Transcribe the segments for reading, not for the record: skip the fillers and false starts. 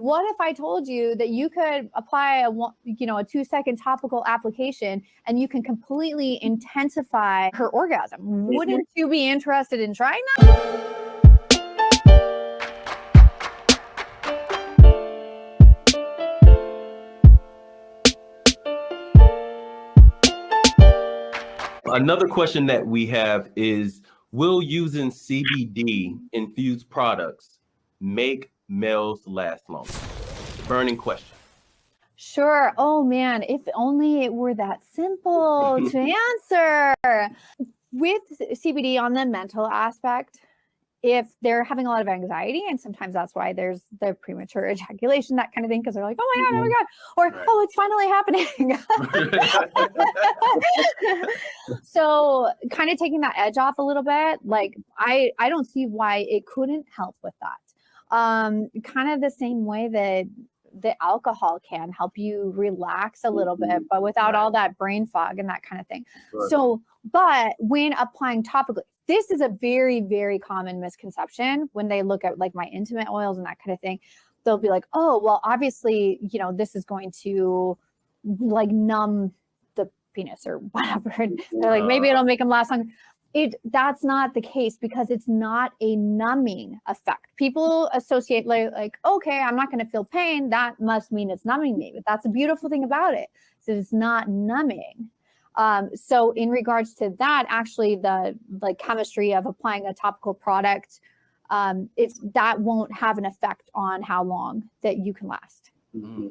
what if I told you that you could apply a 2-second topical application and you can completely intensify her orgasm? Wouldn't you be interested in trying that? Another question that we have is, will using CBD infused products make males last longer? Burning question. Sure. Oh man, if only it were that simple to answer. With CBD on the mental aspect, if they're having a lot of anxiety, and sometimes that's why there's the premature ejaculation, that kind of thing, because they're like, oh my God, or right. Oh, it's finally happening. So kind of taking that edge off a little bit, like I don't see why it couldn't help with that. Kind of the same way that the alcohol can help you relax a little bit, but without all that brain fog and that kind of thing. Right. So, but when applying topically, this is a very, very common misconception when they look at like my intimate oils and that kind of thing. They'll be like, oh, well, obviously, this is going to like numb the penis or whatever. And they're like, maybe it'll make them last longer. That's not the case, because it's not a numbing effect. People associate like, okay, I'm not going to feel pain. That must mean it's numbing me. But that's a beautiful thing about it. So it's not numbing. So in regards to that, actually the like chemistry of applying a topical product, that won't have an effect on how long that you can last. Mm-hmm.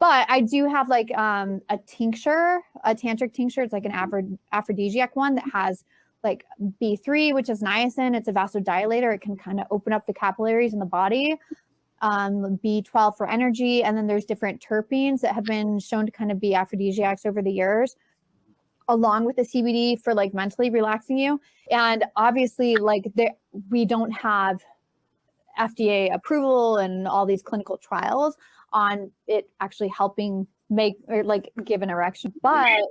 But I do have like a tincture, a tantric tincture. It's like an aphrodisiac one that has like B3, which is niacin. It's a vasodilator. It can kind of open up the capillaries in the body. B12 for energy. And then there's different terpenes that have been shown to kind of be aphrodisiacs over the years, along with the CBD for like mentally relaxing you. And obviously like we don't have FDA approval and all these clinical trials on it actually helping make or like give an erection. But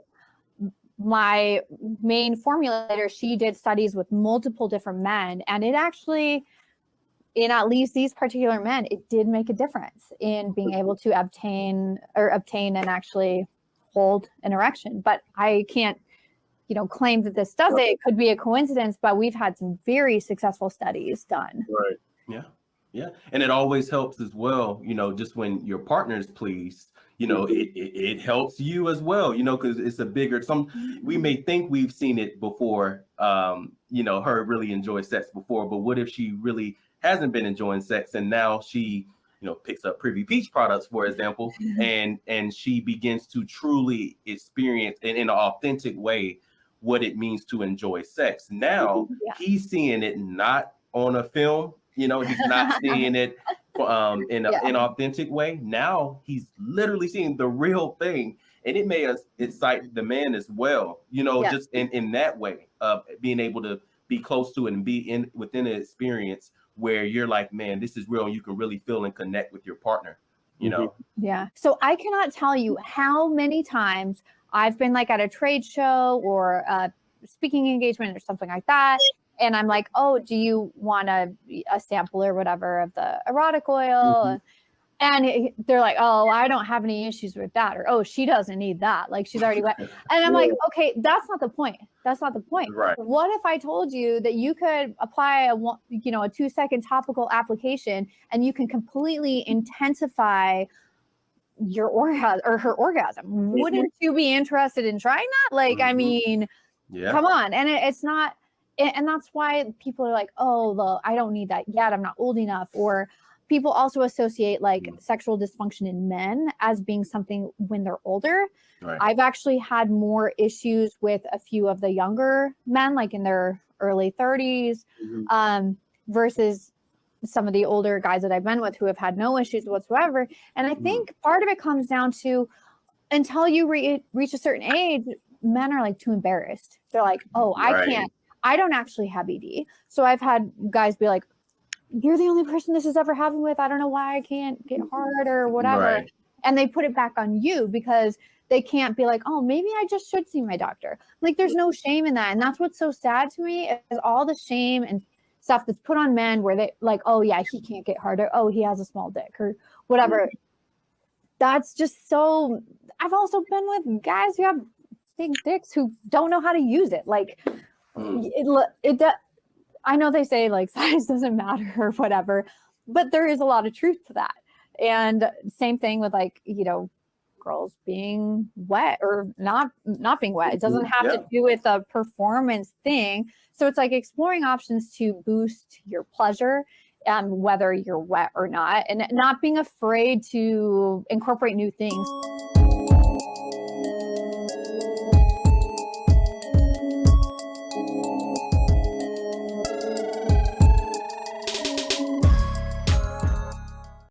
my main formulator, she did studies with multiple different men, and it actually, in at least these particular men, it did make a difference in being able to obtain and actually hold an erection. But I can't, claim that this does it. It could be a coincidence, but we've had some very successful studies done. Right. Yeah. Yeah. And it always helps as well, just when your partner is pleased, it helps you as well, because it's a bigger, we may think we've seen it before, her really enjoy sex before, but what if she really hasn't been enjoying sex, and now she, picks up Privy Peach products, for example, and she begins to truly experience in an authentic way what it means to enjoy sex. Now he's seeing it not on a film, he's not seeing it in an authentic way. Now he's literally seeing the real thing, and it may excite the man as well, just in that way of being able to be close to it and be within an experience where you're like, man, this is real, and you can really feel and connect with your partner, Yeah. So I cannot tell you how many times I've been like at a trade show or a speaking engagement or something like that, and I'm like, oh, do you want a sample or whatever of the erotic oil? And they're like, oh, I don't have any issues with that. Or, oh, she doesn't need that. Like, she's already wet. And I'm like, okay, that's not the point. That's not the point. Right. What if I told you that you could apply a 2-second topical application and you can completely intensify your orgasm or her orgasm? Wouldn't you be interested in trying that? Like, I mean, come on. And it's not, and that's why people are like, oh, I don't need that yet. I'm not old enough. Or people also associate like sexual dysfunction in men as being something when they're older. Right. I've actually had more issues with a few of the younger men, like in their early 30s, versus some of the older guys that I've been with who have had no issues whatsoever. And I think part of it comes down to, until you reach a certain age, men are like too embarrassed. They're like, oh, I don't actually have ED. So I've had guys be like, you're the only person this has ever happened with. I don't know why I can't get hard or whatever. Right. And they put it back on you because they can't be like, oh, maybe I just should see my doctor. Like, there's no shame in that. And that's what's so sad to me, is all the shame and stuff that's put on men where they like, oh yeah, he can't get harder. Oh, he has a small dick or whatever. That's just so, I've also been with guys who have big dicks who don't know how to use it. Like I know they say like size doesn't matter or whatever, but there is a lot of truth to that. And same thing with like, you know, girls being wet or not being wet. It doesn't have to do with a performance thing. So it's like exploring options to boost your pleasure, whether you're wet or not, and not being afraid to incorporate new things